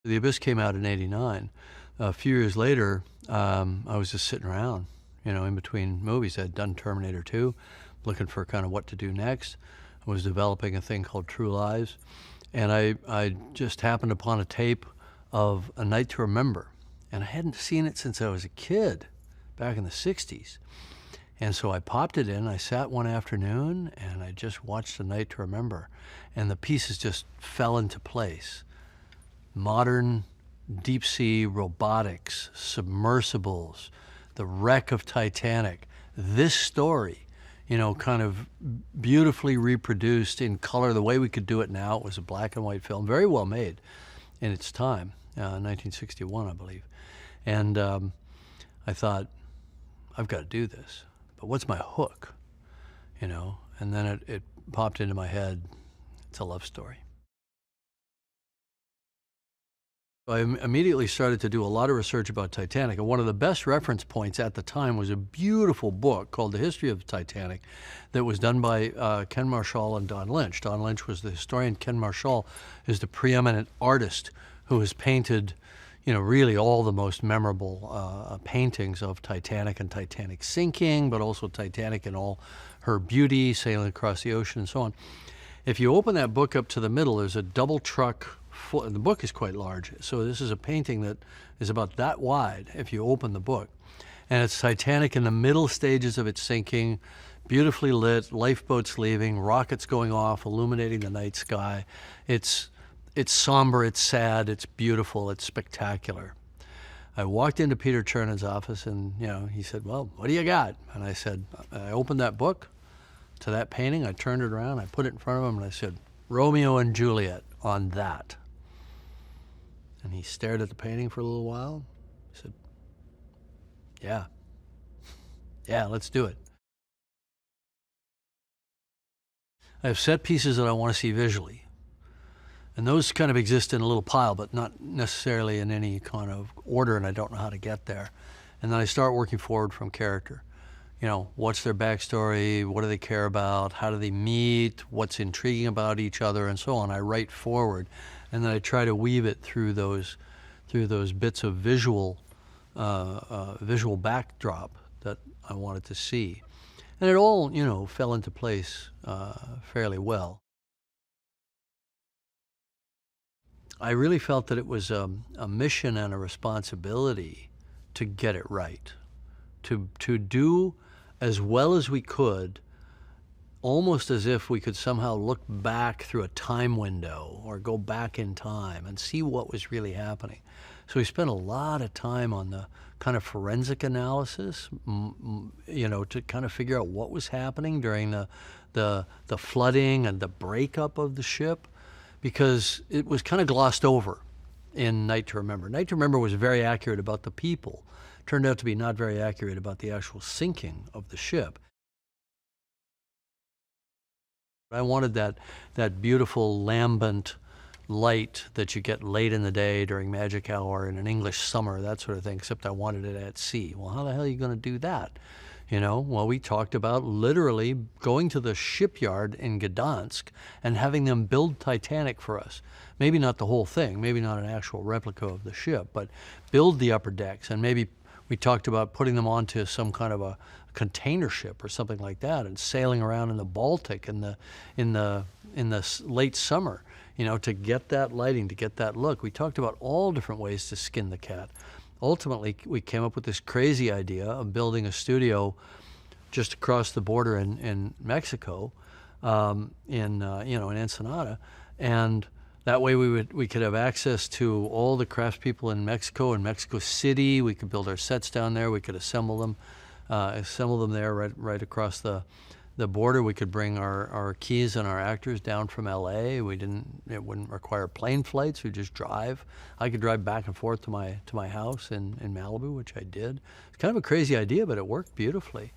The Abyss came out in '89. A few years later, I was just sitting around, in between movies. I'd done Terminator 2, looking for kind of what to do next. I was developing a thing called True Lies, and I just happened upon a tape of A Night to Remember, and I hadn't seen it since I was a kid, back in the '60s. And so I popped it in, I sat one afternoon, and I just watched A Night to Remember, and the pieces just fell into place. Modern deep sea robotics, submersibles, the wreck of Titanic. This story, kind of beautifully reproduced in color the way we could do it now. It was a black and white film, very well made in its time, 1961, I believe. And I thought, I've got to do this. But what's my hook? And then it popped into my head. It's a love story. I immediately started to do a lot of research about Titanic, and one of the best reference points at the time was a beautiful book called The History of Titanic that was done by Ken Marshall and Don Lynch. Don Lynch was the historian. Ken Marshall is the preeminent artist who has painted, really all the most memorable paintings of Titanic and Titanic sinking, but also Titanic in all her beauty, sailing across the ocean and so on. If you open that book up to the middle, there's a double truck. The book is quite large, so this is a painting that is about that wide if you open the book. And it's Titanic in the middle stages of its sinking, beautifully lit, lifeboats leaving, rockets going off, illuminating the night sky. It's somber, it's sad, it's beautiful, it's spectacular. I walked into Peter Chernon's office and, he said, "Well, what do you got?" And I said, I opened that book to that painting, I turned it around, I put it in front of him, and I said, "Romeo and Juliet on that." And he stared at the painting for a little while. He said, yeah, let's do it. I have set pieces that I want to see visually. And those kind of exist in a little pile, but not necessarily in any kind of order, and I don't know how to get there. And then I start working forward from character. What's their backstory? What do they care about? How do they meet? What's intriguing about each other, and so on. I write forward, and then I try to weave it through those bits of visual backdrop that I wanted to see, and it all fell into place fairly well. I really felt that it was a mission and a responsibility to get it right, to do as well as we could, almost as if we could somehow look back through a time window or go back in time and see what was really happening. So we spent a lot of time on the kind of forensic analysis, to kind of figure out what was happening during the flooding and the breakup of the ship, because it was kind of glossed over in Night to Remember. Night to Remember was very accurate about the people. Turned out to be not very accurate about the actual sinking of the ship. I wanted that beautiful lambent light that you get late in the day during magic hour in an English summer, that sort of thing, except I wanted it at sea. Well, how the hell are you going to do that? Well, we talked about literally going to the shipyard in Gdansk and having them build Titanic for us. Maybe not the whole thing, maybe not an actual replica of the ship, but build the upper decks, and maybe we talked about putting them onto some kind of a container ship or something like that and sailing around in the Baltic in the late summer, to get that lighting, to get that look. We talked about all different ways to skin the cat. Ultimately, we came up with this crazy idea of building a studio just across the border in Mexico, in Ensenada, and that way we could have access to all the craftspeople in Mexico, in Mexico City. We could build our sets down there. We could assemble them there right across the border. We could bring our keys and our actors down from LA. It wouldn't require plane flights. We'd just drive. I could drive back and forth to my house in Malibu, which I did. It's kind of a crazy idea, but it worked beautifully.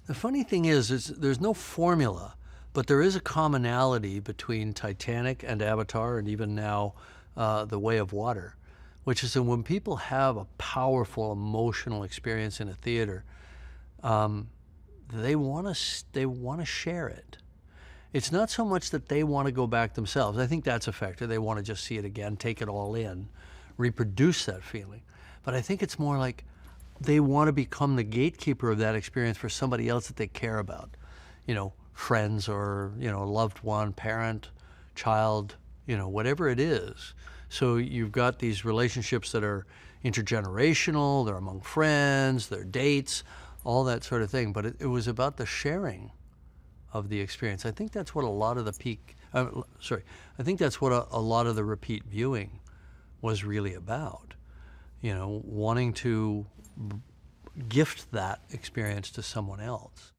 The funny thing is there's no formula, but there is a commonality between Titanic and Avatar, and even now The Way of Water, which is that when people have a powerful emotional experience in a theater, they want to share it. It's not so much that they want to go back themselves. I think that's a factor. They want to just see it again, take it all in, reproduce that feeling. But I think it's more like they want to become the gatekeeper of that experience for somebody else that they care about. Friends or, a loved one, parent, child, whatever it is. So you've got these relationships that are intergenerational, they're among friends, they're dates, all that sort of thing. But it was about the sharing of the experience. I think that's what a lot of the I think that's what a lot of the repeat viewing was really about. Wanting to gift that experience to someone else.